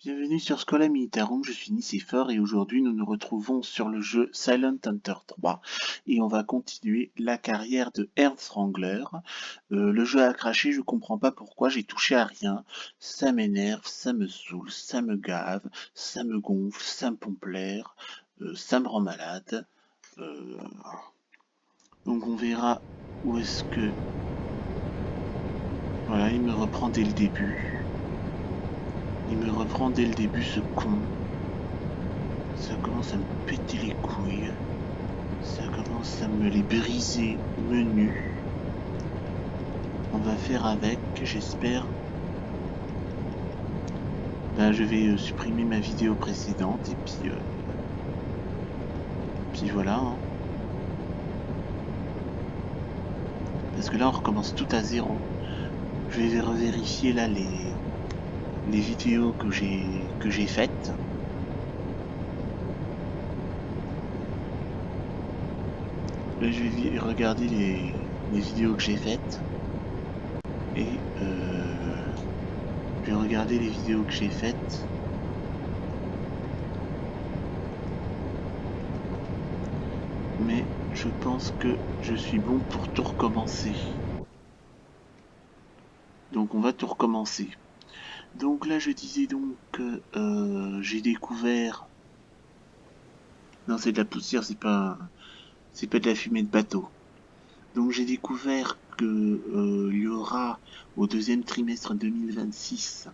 Bienvenue sur Schola Militarum, je suis Nicéphore et aujourd'hui nous nous retrouvons sur le jeu Silent Hunter 3 et on va continuer la carrière de Ernst Wrangler. Le jeu a craché, je comprends pas pourquoi, j'ai touché à rien, ça m'énerve, ça me saoule, ça me gave, ça me gonfle, ça me pompe l'air, ça me rend malade. Donc on verra où est-ce que... Voilà, il me reprend dès le début. Il me reprend dès le début ce con. Ça commence à me péter les couilles. Ça commence à me les briser menu. On va faire avec, j'espère. Là, je vais supprimer ma vidéo précédente et puis voilà. Hein. Parce que là, on recommence tout à zéro. Je vais revérifier là les vidéos que j'ai faites. Là, je vais regarder les vidéos que j'ai faites et je vais regarder les vidéos que j'ai faites. Mais je pense que je suis bon pour tout recommencer. Donc on va tout recommencer. Donc là je disais donc que j'ai découvert... Non, c'est de la poussière, c'est pas de la fumée de bateau. Donc j'ai découvert que il y aura au deuxième trimestre 2026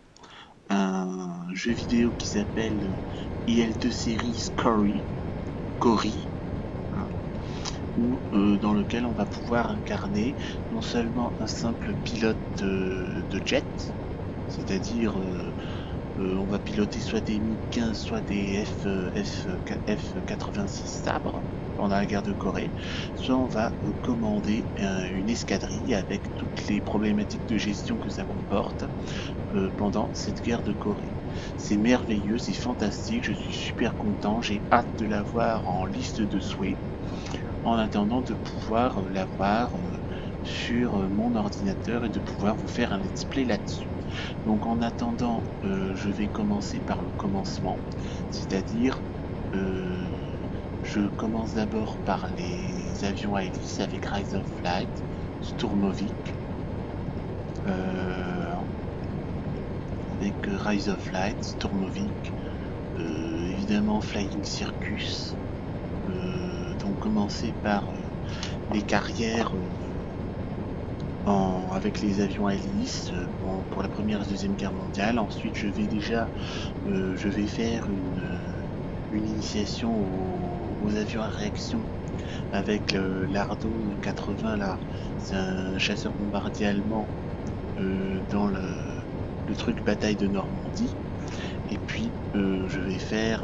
un jeu vidéo qui s'appelle IL2 Series Cory, hein, dans lequel on va pouvoir incarner non seulement un simple pilote de jet, c'est-à-dire on va piloter soit des MiG-15, soit des F-86 Sabre pendant la guerre de Corée, soit on va commander une escadrille avec toutes les problématiques de gestion que ça comporte pendant cette guerre de Corée. C'est merveilleux, c'est fantastique, je suis super content, j'ai hâte de l'avoir en liste de souhaits, en attendant de pouvoir l'avoir sur mon ordinateur et de pouvoir vous faire un let's play là-dessus. Donc en attendant, je vais commencer par le commencement, c'est-à-dire je commence d'abord par les avions à hélice avec Rise of Flight, Sturmovik, avec Rise of Flight, Sturmovik, évidemment Flying Circus, donc commencer par les carrières avec les avions à hélice pour la première et deuxième guerre mondiale. Ensuite je vais faire une initiation aux avions à réaction avec l'Ardo 80 là, c'est un chasseur bombardier allemand dans le truc bataille de Normandie. Et puis je vais faire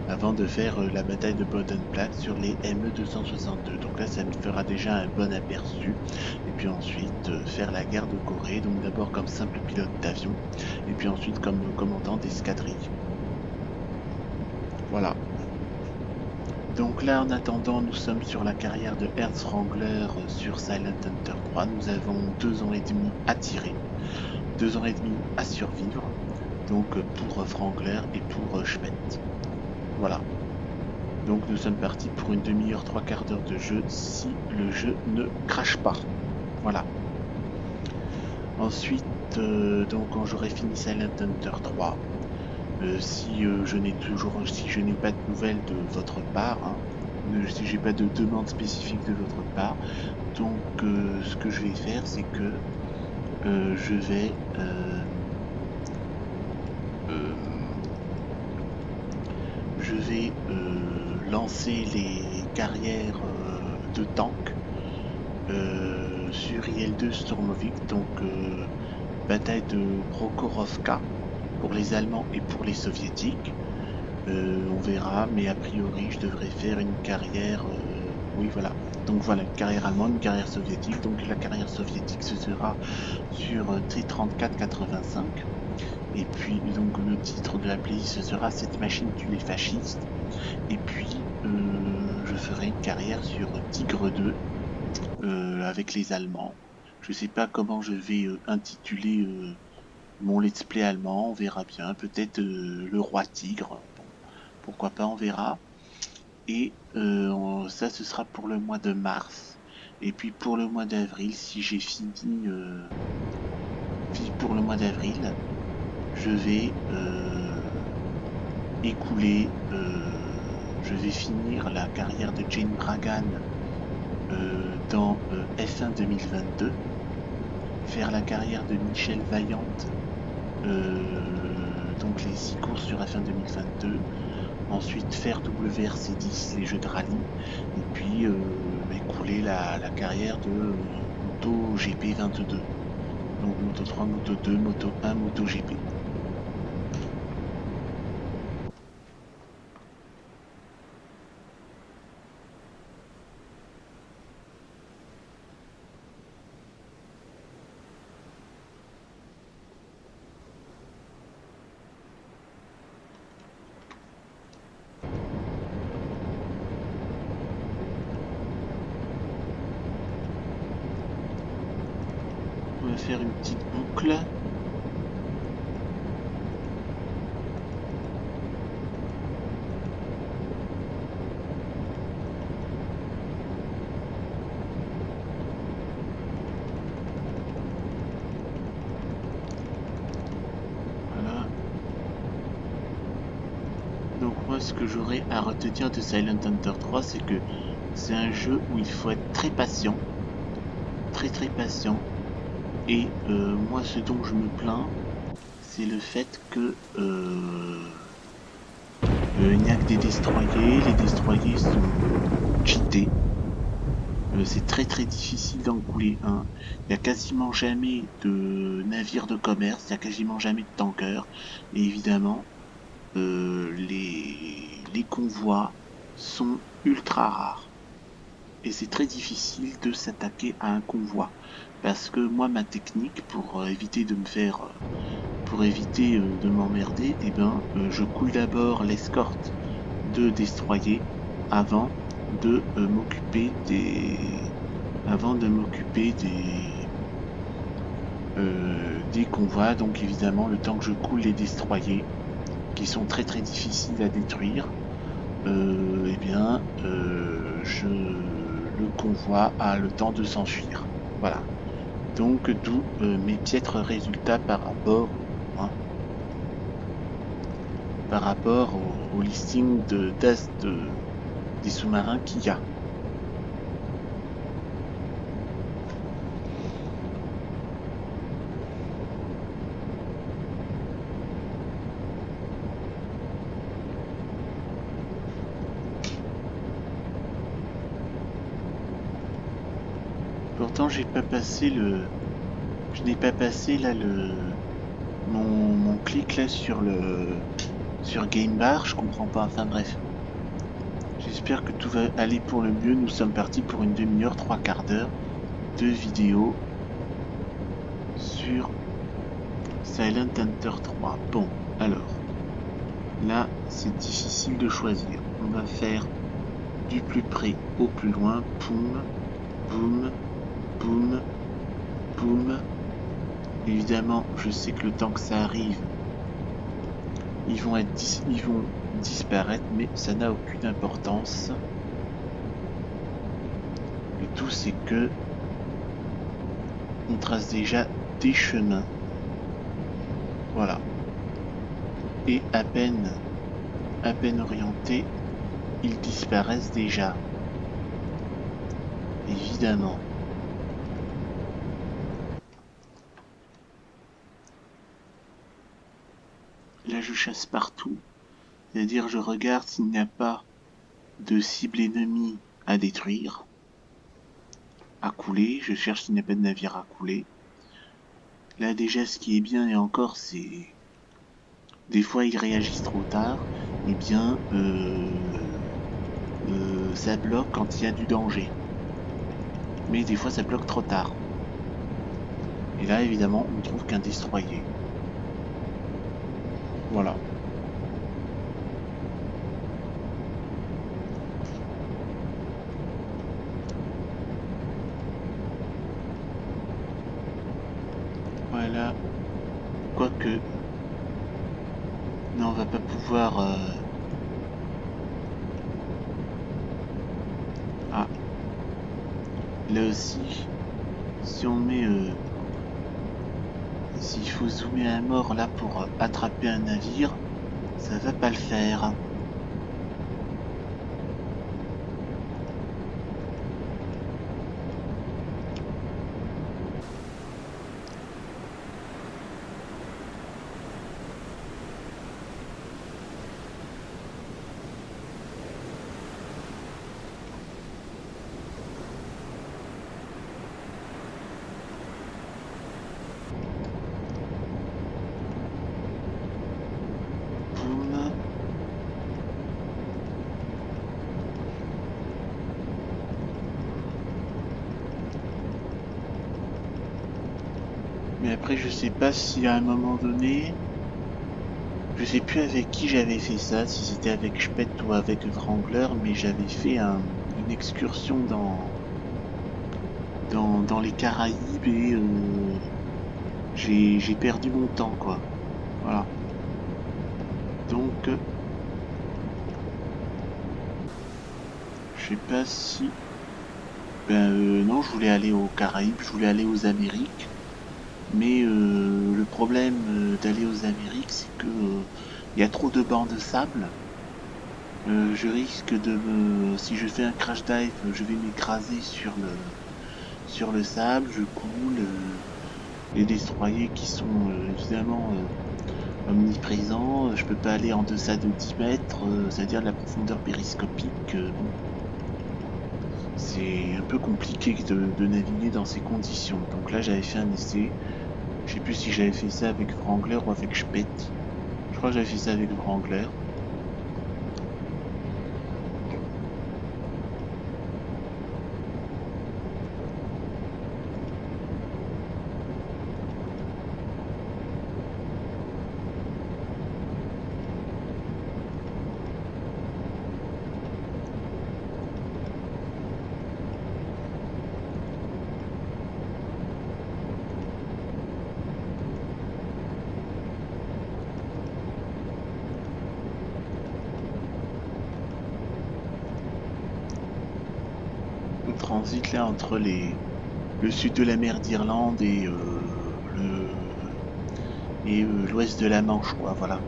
avant de faire la bataille de Bodenplatte sur les ME-262. Donc là, ça me fera déjà un bon aperçu. Et puis ensuite, faire la guerre de Corée. Donc d'abord comme simple pilote d'avion. Et puis ensuite comme commandant d'escadrille. Voilà. Donc là, en attendant, nous sommes sur la carrière de Ernst Wrangler sur Silent Hunter 3. Nous avons 2 ans et demi à tirer. 2 ans et demi à survivre. Donc pour Wrangler et pour Schmidt. Voilà. Donc nous sommes partis pour une demi-heure, 3/4 d'heure de jeu si le jeu ne crache pas. Voilà. Ensuite, donc quand j'aurai fini Silent Hunter 3, si je n'ai pas de nouvelles de votre part, hein, si j'ai pas de demande spécifique de votre part, donc ce que je vais faire, c'est que je vais lancer les carrières de tanks sur IL-2 Sturmovik, donc bataille de Prokhorovka pour les Allemands et pour les Soviétiques. On verra, mais a priori je devrais faire une carrière, oui voilà, donc voilà, une carrière allemande, une carrière soviétique. Donc la carrière soviétique ce sera sur T-34-85. Et puis donc le titre de la playlist ce sera Cette machine tue les fascistes. Et puis je ferai une carrière sur Tigre 2 avec les Allemands. Je sais pas comment je vais intituler mon let's play allemand, on verra bien. Peut-être le roi tigre, bon, pourquoi pas, on verra. Et ça, ce sera pour le mois de mars. Et puis pour le mois d'avril, si j'ai fini pour le mois d'avril, je vais écouler, je vais finir la carrière de Jane Bragan dans F1 2022, faire la carrière de Michel Vaillante, donc les 6 courses sur F1 2022, ensuite faire WRC10, les jeux de rallye, et puis écouler la carrière de MotoGP 22, donc Moto 3, Moto 2, Moto 1, MotoGP. On va faire une petite boucle. Voilà. Donc moi, ce que j'aurais à retenir de Silent Hunter 3, c'est que c'est un jeu où il faut être très patient, très patient. Et moi, ce dont je me plains, c'est le fait que il n'y a que des destroyers. Les destroyers sont cheatés. C'est très difficile d'en couler un. Il n'y a quasiment jamais de navires de commerce, il n'y a quasiment jamais de tankers. Et évidemment, les convois sont ultra rares. Et c'est très difficile de s'attaquer à un convoi. Parce que moi, ma technique, pour éviter de me faire... pour éviter de m'emmerder, eh ben, je coule d'abord l'escorte de destroyer avant de m'occuper des... avant de m'occuper des convois. Donc évidemment, le temps que je coule les destroyers, qui sont très difficiles à détruire, eh bien, le convoi a le temps de s'enfuir. Voilà. Donc d'où mes piètres résultats par rapport, hein, par rapport au listing des sous-marins qu'il y a. Pourtant je n'ai pas passé là mon clic là sur Game Bar, je comprends pas, enfin bref. J'espère que tout va aller pour le mieux. Nous sommes partis pour une demi-heure, 3/4 d'heure de vidéo sur Silent Hunter 3. Bon, alors, là, c'est difficile de choisir. On va faire du plus près au plus loin. Poum, boum, boum, boum. Évidemment, je sais que le temps que ça arrive, ils vont disparaître, mais ça n'a aucune importance. Le tout, c'est que on trace déjà des chemins. Voilà. Et à peine orientés, ils disparaissent déjà. Évidemment. Là, je chasse partout. C'est-à-dire, je regarde s'il n'y a pas de cible ennemie à détruire, à couler. Je cherche s'il n'y a pas de navire à couler. Là, déjà, ce qui est bien, et encore, c'est... Des fois, ils réagissent trop tard. Eh bien, ça bloque quand il y a du danger. Mais des fois, ça bloque trop tard. Et là, évidemment, on ne trouve qu'un destroyer. Voilà. Voilà. quoique... Non, on va pas pouvoir... Ah, là aussi, si on met... S'il faut zoomer à mort là pour attraper un navire, ça va pas le faire. Boum. Mais après, je sais pas si à un moment donné, je sais plus avec qui j'avais fait ça, si c'était avec Spett ou avec Wrangler, mais j'avais fait une excursion dans les Caraïbes et j'ai perdu mon temps, quoi. Voilà. Donc, je sais pas si... non, je voulais aller aux Caraïbes, je voulais aller aux Amériques. Mais le problème d'aller aux Amériques, c'est que il y a trop de bancs de sable. Je risque de me... Si je fais un crash dive, je vais m'écraser sur le sable, je coule. Les destroyers qui sont évidemment omniprésents. Je peux pas aller en deçà de 10 mètres, c'est-à-dire de la profondeur périscopique. Bon, c'est un peu compliqué de naviguer dans ces conditions. Donc là, j'avais fait un essai. Je sais plus si j'avais fait ça avec Wrangler ou avec Spett. Je crois que j'avais fait ça avec Wrangler. On transite là entre le sud de la mer d'Irlande et l'ouest de la Manche, quoi, voilà.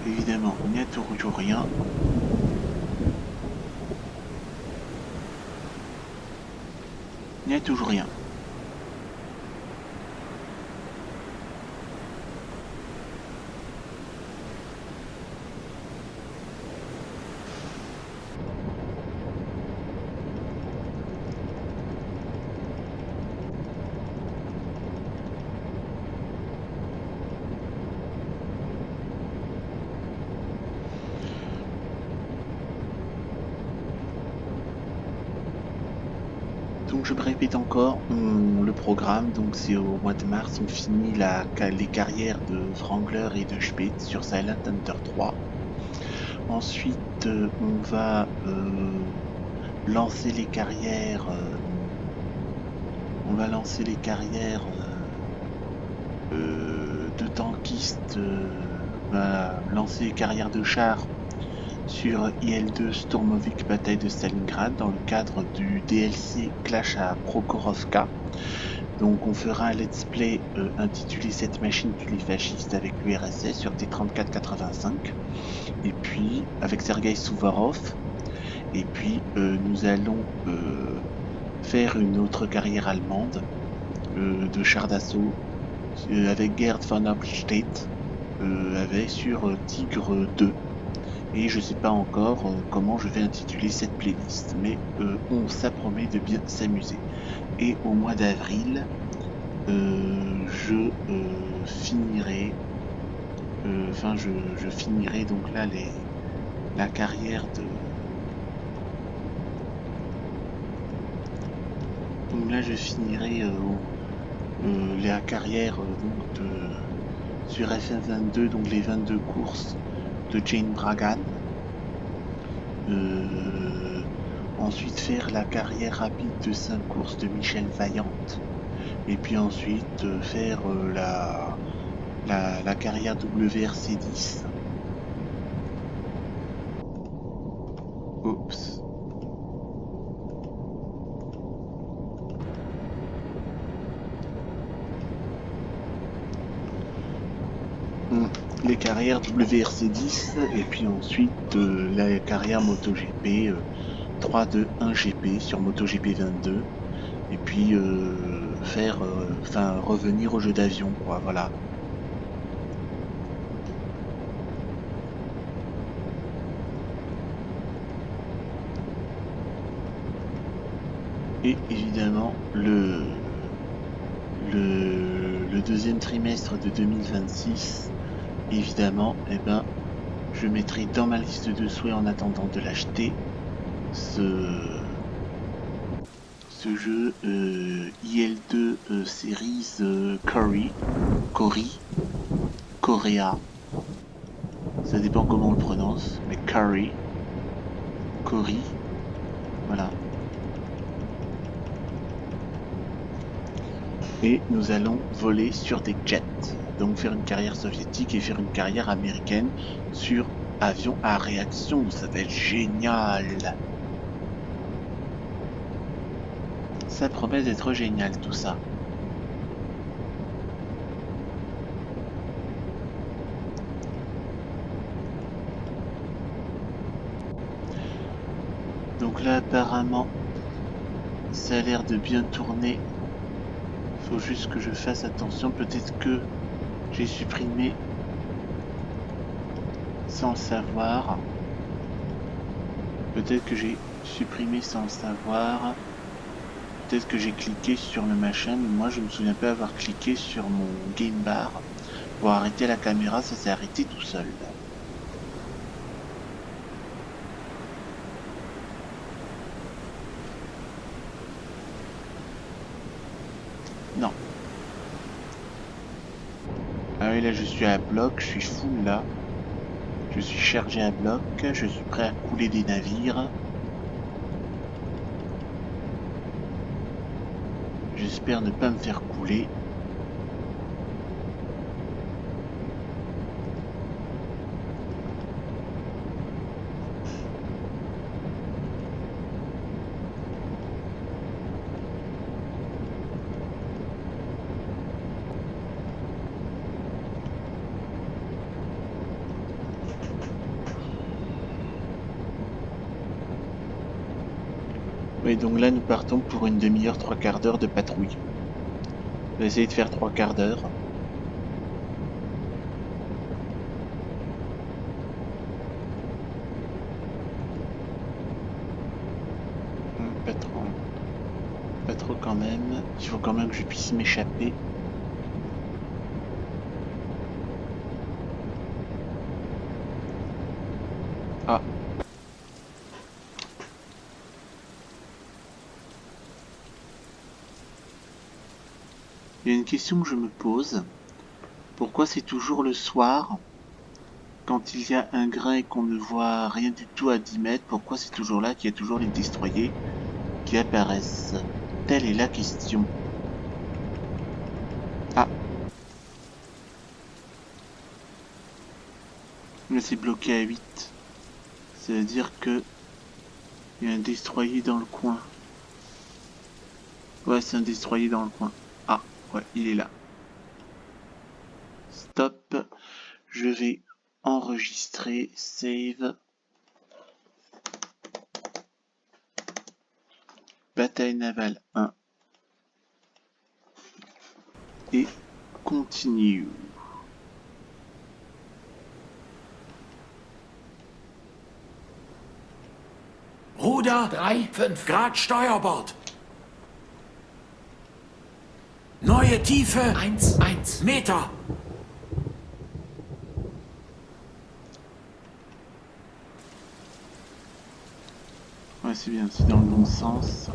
Évidemment, il n'y a toujours rien. Il n'y a toujours rien. Donc je me répète encore, le programme, donc c'est au mois de mars, on finit les carrières de Wrangler et de Speth sur Silent Hunter 3. Ensuite, on va lancer les carrières. On va lancer les carrières de tankistes. On va lancer les carrières de chars sur IL-2 Stormovik Bataille de Stalingrad dans le cadre du DLC Clash à Prokhorovka. Donc on fera un let's play intitulé Cette machine tue les fascistes avec l'URSS sur T-34-85 et puis avec Sergei Souvarov. Et puis nous allons faire une autre carrière allemande de chars d'assaut avec Gerd von Hauptstedt avec sur Tigre 2. Et je sais pas encore comment je vais intituler cette playlist, mais ça promet de bien s'amuser. Et au mois d'avril, je finirai, je finirai donc là la carrière de. Donc là, je finirai la carrière sur FF22, donc les 22 courses de Jane Bragan. Ensuite faire la carrière rapide de 5 courses de Michel Vaillante. Et puis ensuite faire la carrière WRC10. Oups. Les carrières WRC10 et puis ensuite la carrière MotoGP 3-2-1 GP sur MotoGP 22 et puis revenir au jeu d'avion quoi, voilà. Et évidemment le deuxième trimestre de 2026, évidemment, je mettrai dans ma liste de souhaits en attendant de l'acheter ce jeu IL2 Series Korea, ça dépend comment on le prononce, mais Cory, voilà. Et nous allons voler sur des jets, donc faire une carrière soviétique et faire une carrière américaine sur avion à réaction, ça va être génial. Ça promet d'être génial tout ça. Donc là apparemment ça a l'air de bien tourner. Faut juste que je fasse attention, peut-être que j'ai supprimé sans le savoir. Peut-être que j'ai supprimé sans le savoir. Peut-être que j'ai cliqué sur le machin, mais moi je me souviens pas avoir cliqué sur mon game bar pour arrêter la caméra, ça s'est arrêté tout seul. Non. Ah oui, là je suis à bloc, je suis full là. Je suis chargé à bloc, je suis prêt à couler des navires. J'espère ne pas me faire couler. Oui, donc là nous partons pour une demi-heure, 3/4 d'heure de patrouille. On va essayer de faire 3/4 d'heure. Pas trop quand même. Il faut quand même que je puisse m'échapper. Ah. Il y a une question que je me pose. Pourquoi c'est toujours le soir, quand il y a un grain et qu'on ne voit rien du tout à 10 mètres, pourquoi c'est toujours là qu'il y a toujours les destroyers qui apparaissent? Telle est la question. Ah. Mais c'est bloqué à 8. Ça veut dire que il y a un destroyer dans le coin. Ouais, c'est un destroyer dans le coin. Ah, ouais, il est là. Stop. Je vais enregistrer, save. Bataille navale 1. Et continue. Ruder 3, 5 Grad Steuerbord. Neue Tiefe 1 Meter. Ouais, c'est bien, c'est dans le bon sens.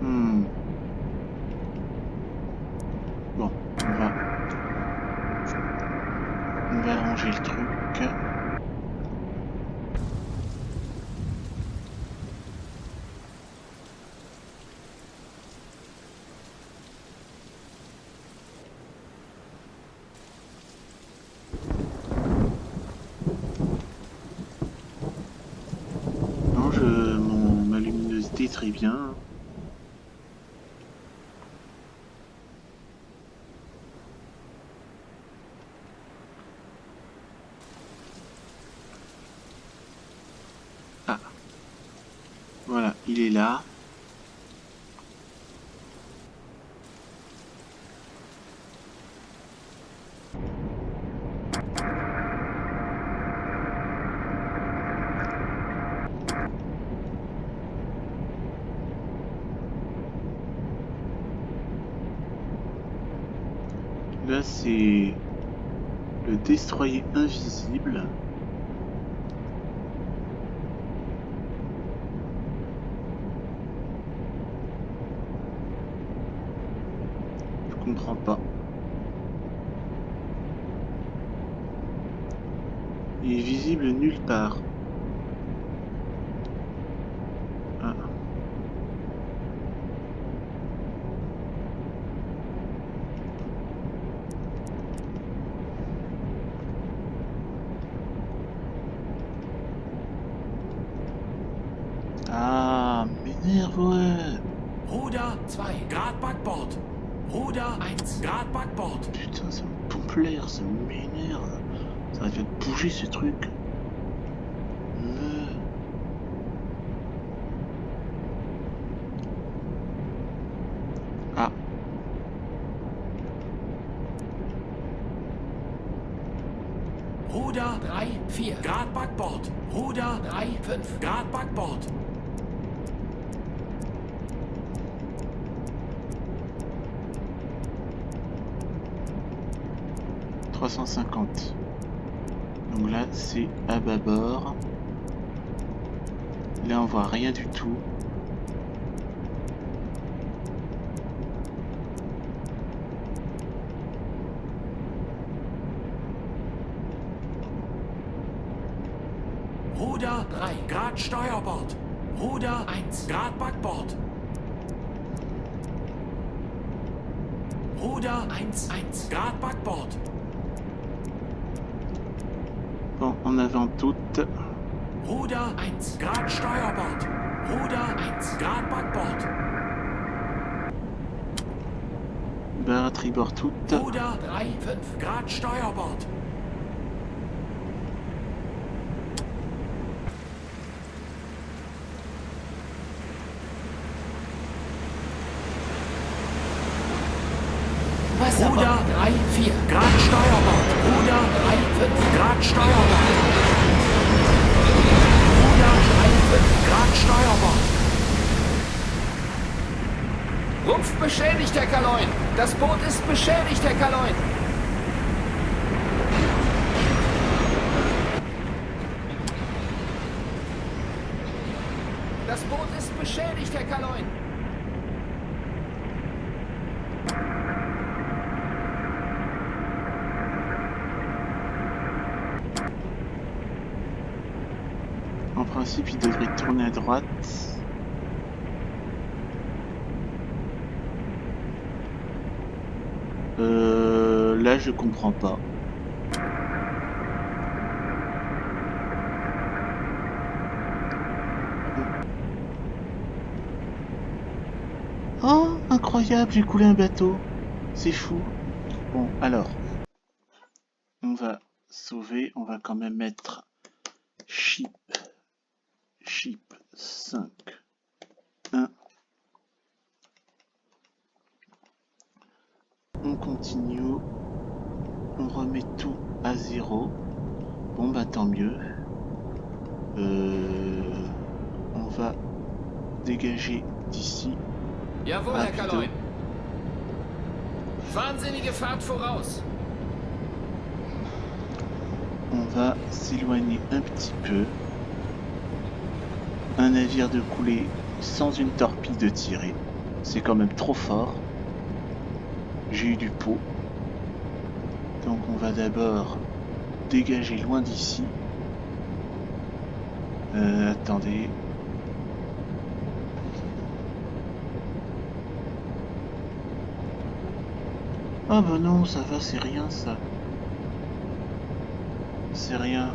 Bon, on va arranger le truc. Non, ma luminosité est très bien. Ah, voilà, il est là. Là, c'est le destroyer invisible. Je comprends pas. Il est visible nulle part. Ah. Ah, m'énerve, ouais. Ruder 2 Grad Backbord. Ruder 1 Grad Backbord. Putain, ça me pompe l'air, ça m'énerve. Ça aurait fait bouger ce truc. Ah. Ruder 3 4 Grad Backbord. Ruder 3 5 Grad Backbord. « 350. Donc là, c'est à bâbord. Là, on voit rien du tout. Ruder 3 Grad Steuerbord. Ruder 1 Grad Backbord. Ruder 1 Grad Backbord. Bon, en avant toute. Ruder 1 Grad Steuerbord. Ruder 1 Grad Backbord. Barre à tribord toute. Ruder 3 5 Grad Steuerbord. Ruder 3 4 Grad Steuerbord. Ruder 3 5 Grad Steuerbord. Ruder 3 5 Grad Steuerbord. Rumpf beschädigt, Herr Kaloin. Das Boot ist beschädigt, Herr Kaloin. Das Boot ist beschädigt, Herr Kaloin. En principe, il devrait tourner à droite. Là, je comprends pas. Oh, incroyable, j'ai coulé un bateau. C'est fou. Bon, alors, on va sauver. On va quand même mettre ship 5 1. On continue. On remet tout à 0. Bon, bah tant mieux. On va dégager d'ici. Jawohl, Herr Kaloin. Wahnsinnige Fahrt voraus. On va s'éloigner un petit peu. Un navire de coulée sans une torpille de tirée. C'est quand même trop fort. J'ai eu du pot. Donc on va d'abord dégager loin d'ici. Attendez. Ah bah non, ça va, c'est rien ça. C'est rien.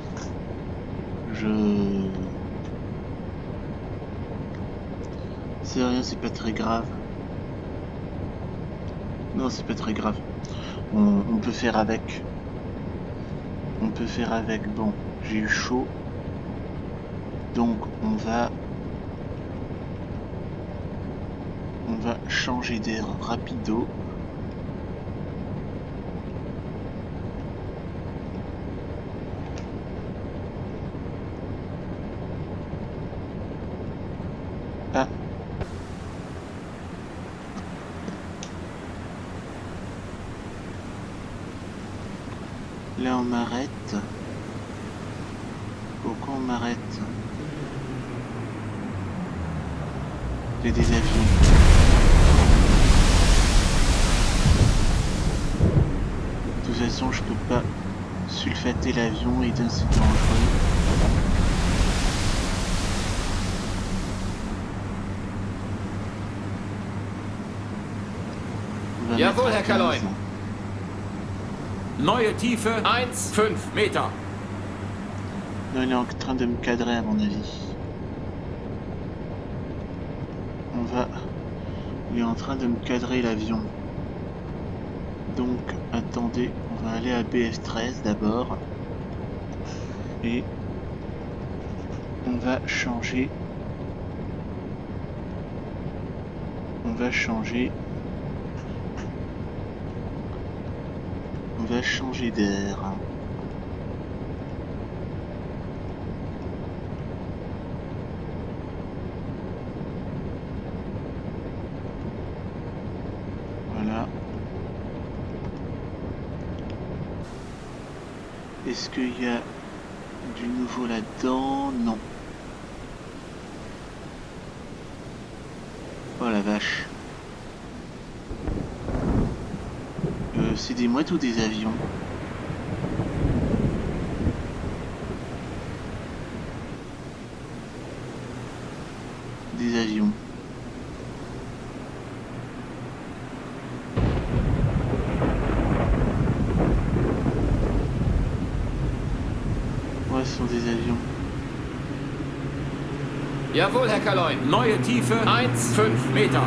C'est rien, c'est pas très grave. Non, c'est pas très grave. On peut faire avec. On peut faire avec. Bon, j'ai eu chaud. Donc on va changer d'air rapido. Ah. Là on m'arrête. Pourquoi on m'arrête? Il y a des avions. De toute façon je peux pas sulfater l'avion et d'un c'est dangereux. Jawohl, Herr Kaloin. Neue Tiefe 1,5 Meter. Non, il est en train de me cadrer à mon avis. Il est en train de me cadrer l'avion. Donc, attendez, on va aller à BF13 d'abord. Et on va changer. On va changer d'air. Voilà. Est-ce qu'il y a du nouveau là-dedans? Non. Oh la vache. C'est des mouettes ou des avions? Des avions. Ouais, ce sont des avions. Jawohl, Herr Kaloin. Neue Tiefe 1,5 Meter.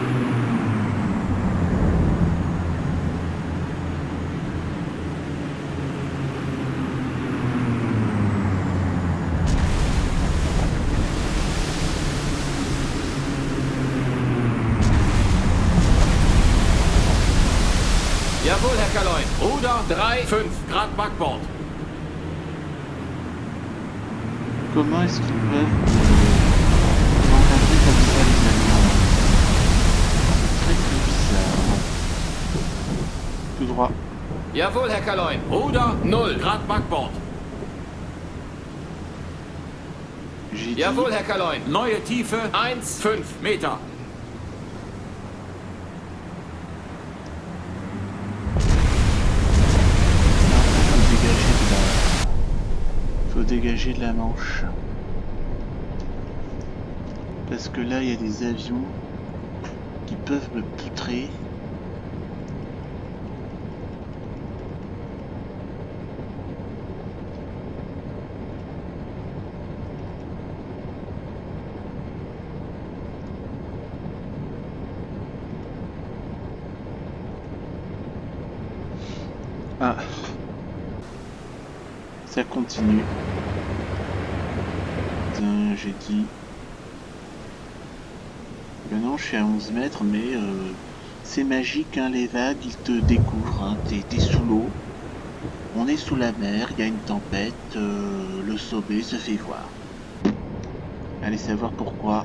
Jawohl, Herr Kaloin. Ruder 3,5 Grad Backbord. Comment est-ce qu'ils peuvent encadrer comme ça les avions? C'est très bizarre. Tout droit. Jawohl, Herr Kaloin. Ruder 0 Grad Backbord. J'ai dit. Jawohl, Herr Kaloin. Neue Tiefe 1,5 Meter. Faut dégager de la Manche. Parce que là, il y a des avions qui peuvent me poutrer. Ah. Ça continue. Putain, j'ai dit... Ben non, je suis à 11 mètres, mais c'est magique, hein, les vagues, ils te découvrent. Hein. T'es sous l'eau, on est sous la mer, il y a une tempête, le sommet se fait voir. Allez savoir pourquoi.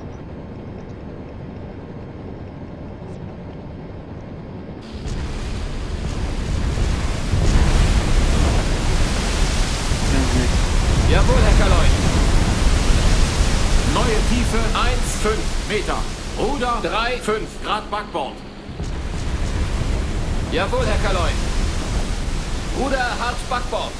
Jawohl, Herr Kaloin. Neue Tiefe 1,5 Meter. Ruder 3, 5 Grad Backbord. Jawohl, Herr Kaloin. Ruder hart Backbord.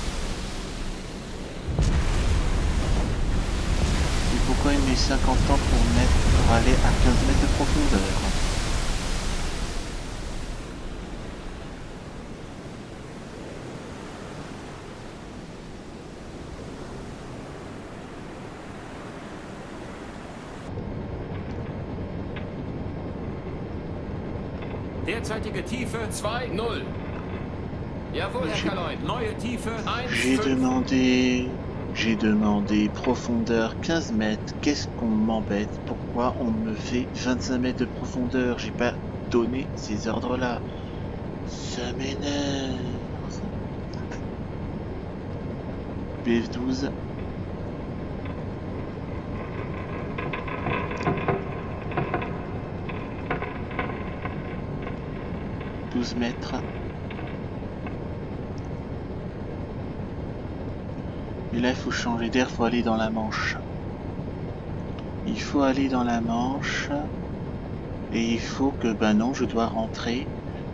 Et pourquoi il met 50 ans pour aller à 15 mètres de profondeur? Derzeitige Tiefe 2, 0. Jawohl, Herr Kaloin. neue Tiefe 1, J'ai 5. demandé profondeur 15 mètres. Qu'est-ce qu'on m'embête? Pourquoi on me fait 25 mètres de profondeur? J'ai pas donné ces ordres-là. Ça m'énerve. BF12. « 12 mètres. Et là, il faut changer d'air, il faut aller dans la Manche. Il faut aller dans la Manche. Et il faut que, ben non, je dois rentrer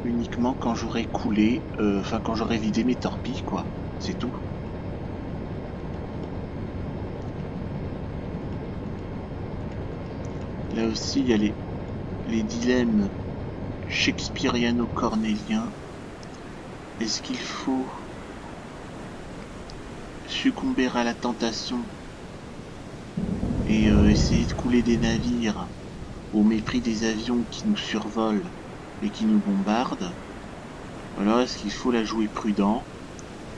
uniquement quand j'aurai coulé, enfin quand j'aurai vidé mes torpilles, quoi. C'est tout. Là aussi, il y a les dilemmes shakespeariano-cornéliens. Est-ce qu'il faut succomber à la tentation et essayer de couler des navires au mépris des avions qui nous survolent et qui nous bombardent? Alors est-ce qu'il faut la jouer prudent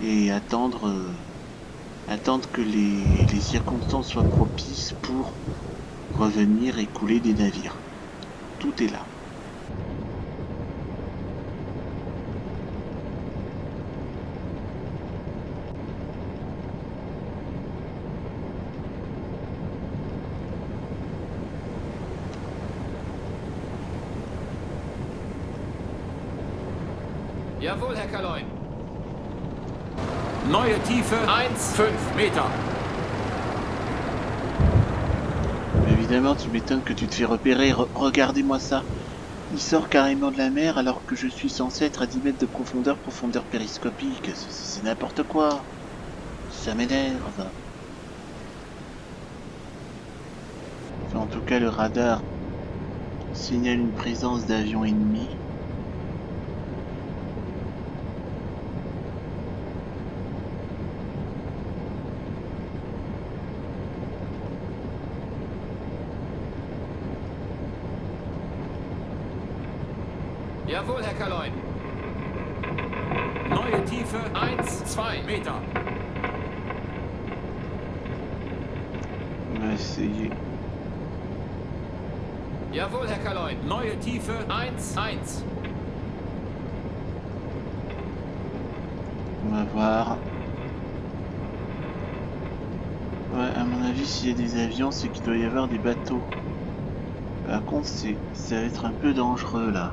et attendre que les circonstances soient propices pour revenir et couler des navires? Tout est là. Jawohl, Herr Kaloin. neue Tiefe 1, 5 Meter. Évidemment, tu m'étonnes que tu te fais repérer. Regardez-moi ça. Il sort carrément de la mer alors que je suis censé être à 10 mètres de profondeur, profondeur périscopique. C'est n'importe quoi. Ça m'énerve. Enfin, en tout cas, le radar signale une présence d'avions ennemis. Jawohl, Herr Kaloin. Neue Tiefe 1, 2 Meter. On va essayer. Jawohl, Herr Kaloin. Neue Tiefe 1, 1. On va voir. Ouais, à mon avis, s'il y a des avions, c'est qu'il doit y avoir des bateaux. Par contre, ça va être un peu dangereux, là.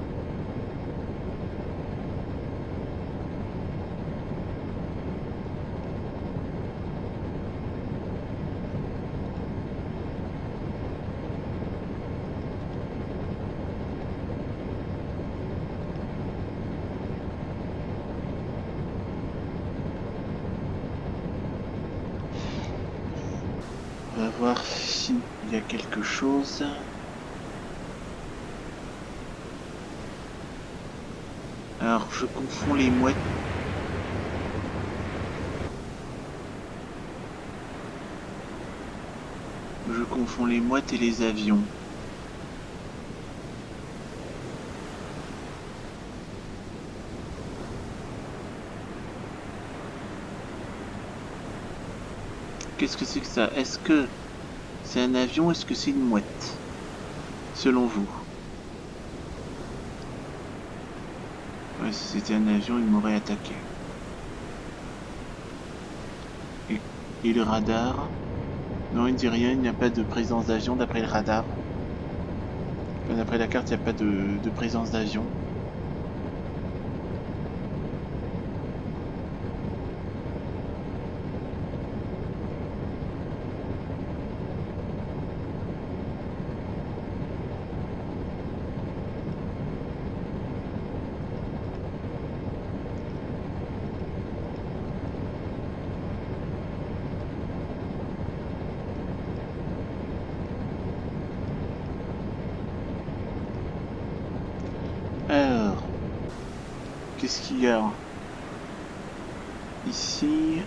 On va voir s'il y a quelque chose. Alors, je confonds les mouettes. Je confonds les mouettes et les avions. Qu'est-ce que c'est que ça? Est-ce que c'est un avion? Est-ce que c'est une mouette? Selon vous? Ouais, si c'était un avion, il m'aurait attaqué. Et le radar? Non, il ne dit rien, il n'y a pas de présence d'avion d'après le radar. Enfin, d'après la carte, il n'y a pas de présence d'avion. Qu'est-ce qu'il y a ici?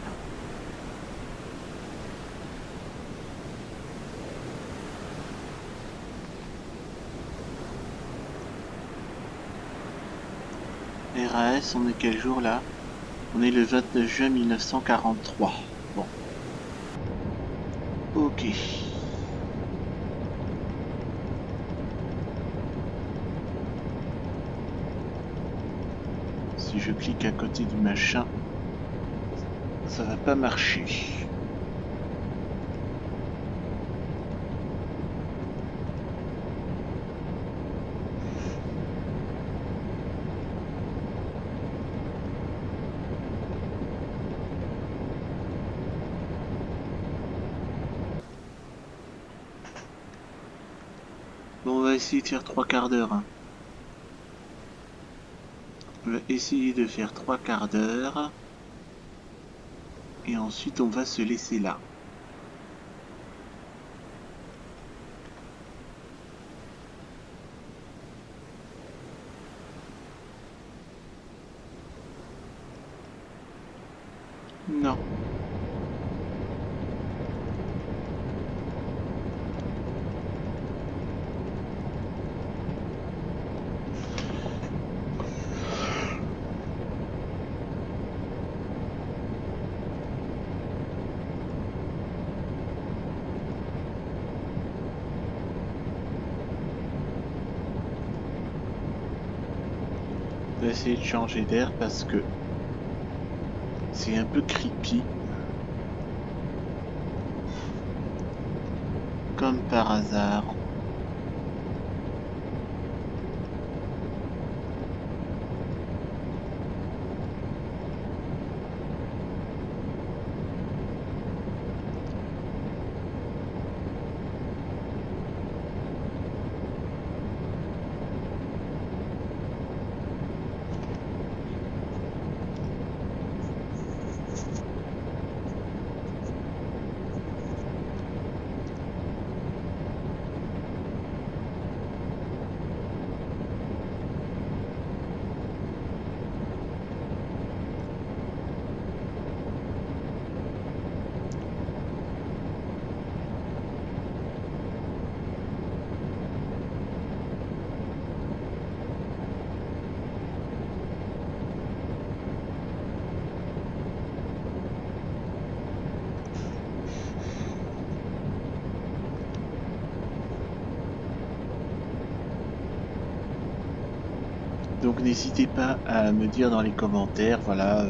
RAS, on est quel jour là? On est le 29 juin 1943. Bon. Ok. Si je clique à côté du machin, ça va pas marcher. Bon, on va essayer de faire 3/4 d'heure. On va essayer de faire 3/4 d'heure. Et ensuite, on va se laisser là. Non. On va essayer de changer d'air parce que c'est un peu creepy. Comme par hasard. Donc n'hésitez pas à me dire dans les commentaires, voilà,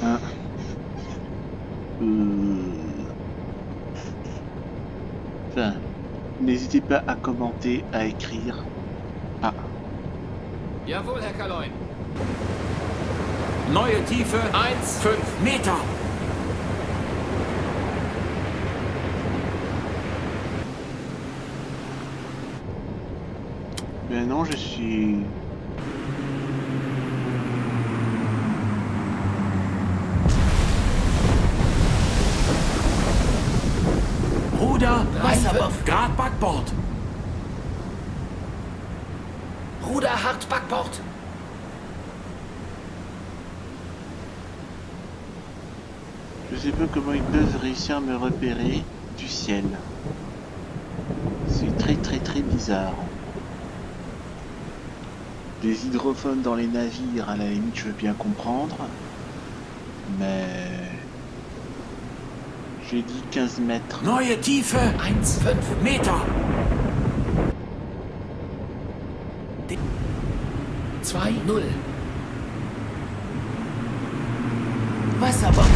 hein, enfin, n'hésitez pas à commenter, à écrire. Ah, Jawohl, Herr Kaloin. Neue Tiefe 1,5 Meter. ben non, je suis... Ruder, Wasserwurf. Grad Backbord. Ruder hart Backbord. Je sais pas comment ils peuvent réussir à me repérer du ciel. C'est très très très bizarre. Les hydrophones dans les navires, à la limite, je veux bien comprendre. Mais... j'ai dit 15 mètres. Neue Tiefe 1,5 Meter. 2,0. Wasserwurf.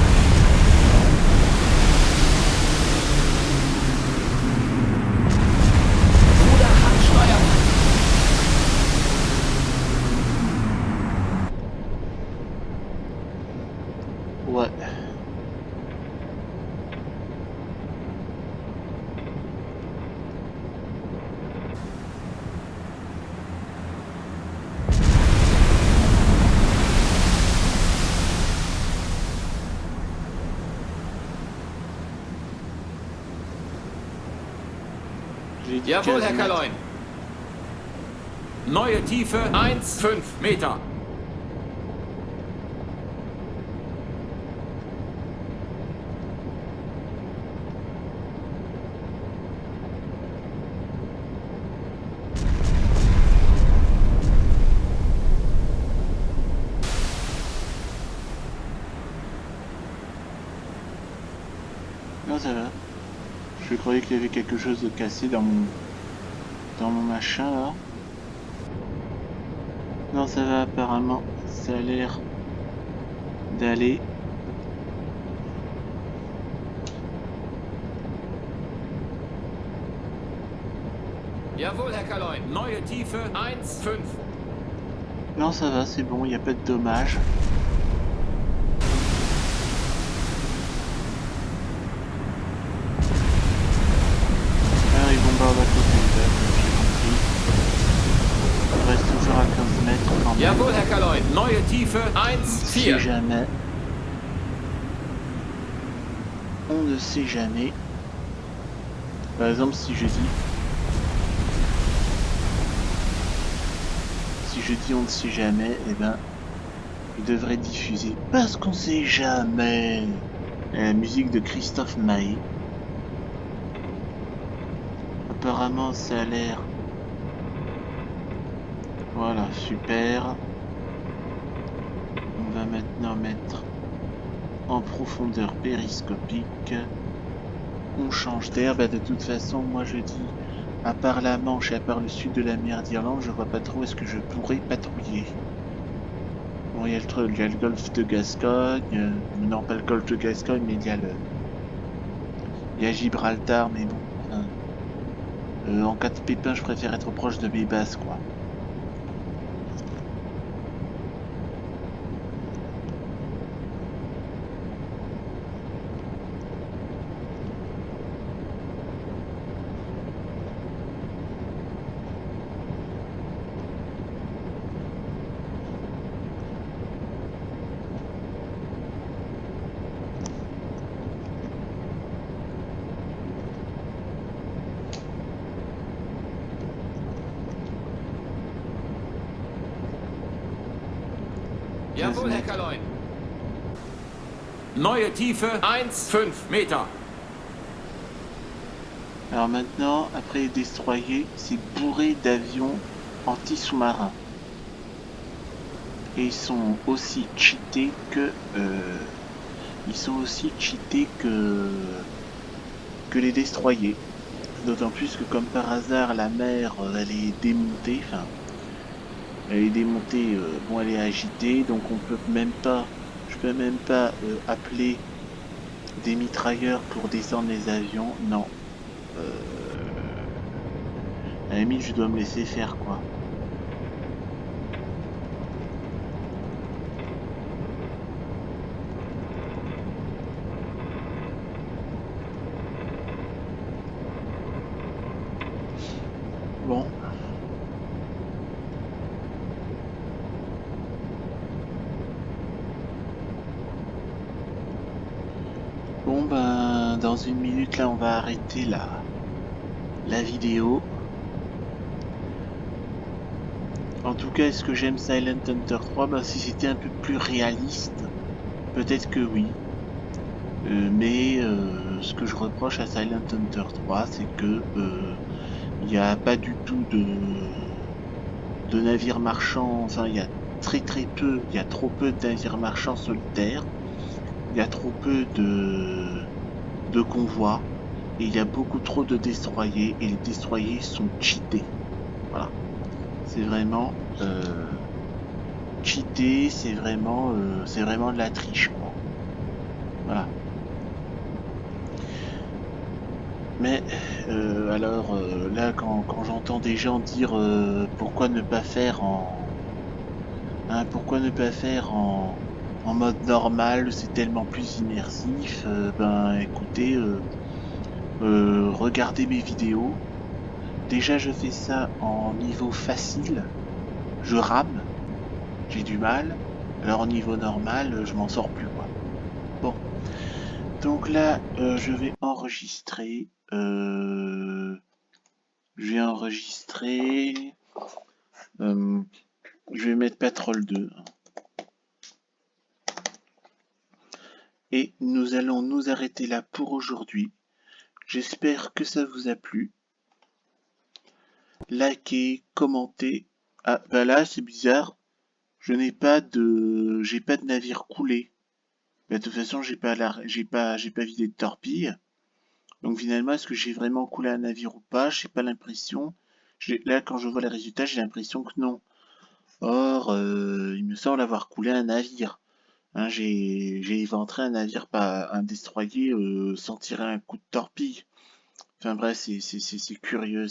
Ruder hart Steuerbord. Ouais. J'ai dit Jawohl, 15 Herr mètres. Kaloin. Neue Tiefe 1,5 Meter. ça va. Je croyais qu'il y avait quelque chose de cassé dans mon machin là. Non, ça va apparemment. Ça a l'air d'aller. Jawohl, Herr Kaloin. Neue Tiefe 1,5. Non, ça va, c'est bon, il n'y a pas de dommages. Ah, ils bombardent à côté, j'ai compris. Il reste toujours à 15 mètres quand même. Jawohl, Herr Kaloin. Neue Tiefe 1,4. Si jamais. On ne sait jamais. Par exemple, si je dis on ne sait jamais, eh ben, il devrait diffuser parce qu'on sait jamais. La musique de Christophe Maé. Apparemment, ça a l'air. Voilà, super. On va maintenant mettre en profondeur périscopique. On change d'air. Bah, de toute façon, moi je dis, à part la Manche et à part le sud de la mer d'Irlande, je vois pas trop où est-ce que je pourrais patrouiller. Bon, il y a le golfe de Gascogne. Non, pas le golfe de Gascogne, mais il y a Gibraltar, mais bon. Enfin, en cas de pépin, je préfère être proche de mes bases, quoi. Jawohl, Herr Kaloin. Neue Tiefe 1,5 Meter. Alors maintenant, après les destroyers, c'est bourré d'avions anti-sous-marins. Et ils sont aussi cheatés que les destroyers. D'autant plus que comme par hasard la mer elle est démontée, enfin elle est démontée, bon elle est agitée, donc je peux même pas appeler des mitrailleurs pour descendre les avions, non. À la limite je dois me laisser faire quoi. Bon. Bon ben dans une minute là on va arrêter la vidéo. En tout cas, est-ce que j'aime Silent Hunter 3? Ben si c'était un peu plus réaliste, peut-être que oui. Mais ce que je reproche à Silent Hunter 3, c'est que il n'y a pas du tout de navires marchands, enfin il y a il y a trop peu de navires marchands solitaires, il y a trop peu de convois, et il y a beaucoup trop de destroyers, et les destroyers sont cheatés. Voilà. C'est vraiment cheaté, c'est vraiment de la triche, quoi. Voilà. Mais alors là, quand j'entends des gens dire pourquoi ne pas faire en mode normal, c'est tellement plus immersif, ben écoutez, regardez mes vidéos. Déjà je fais ça en niveau facile, je rame, j'ai du mal, alors au niveau normal, je m'en sors plus quoi. Bon, donc là je vais enregistrer. Je vais enregistrer. Je vais mettre Patrol 2. Et nous allons nous arrêter là pour aujourd'hui. J'espère que ça vous a plu. Likez, commentez. Ah, bah là, c'est bizarre. J'ai pas de navire coulé. Bah, de toute façon, j'ai pas vidé de torpille. Donc finalement, est-ce que j'ai vraiment coulé un navire ou pas? J'ai pas l'impression. Là, quand je vois les résultats, j'ai l'impression que non. Or, il me semble avoir coulé un navire. Hein, j'ai éventré un navire, pas un destroyer, sans tirer un coup de torpille. Enfin bref, c'est curieux.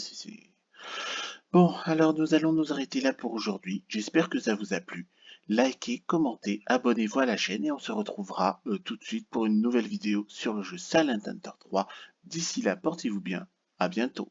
Bon, alors nous allons nous arrêter là pour aujourd'hui. J'espère que ça vous a plu. Likez, commentez, abonnez-vous à la chaîne et on se retrouvera tout de suite pour une nouvelle vidéo sur le jeu Silent Hunter 3. D'ici là, portez-vous bien. À bientôt.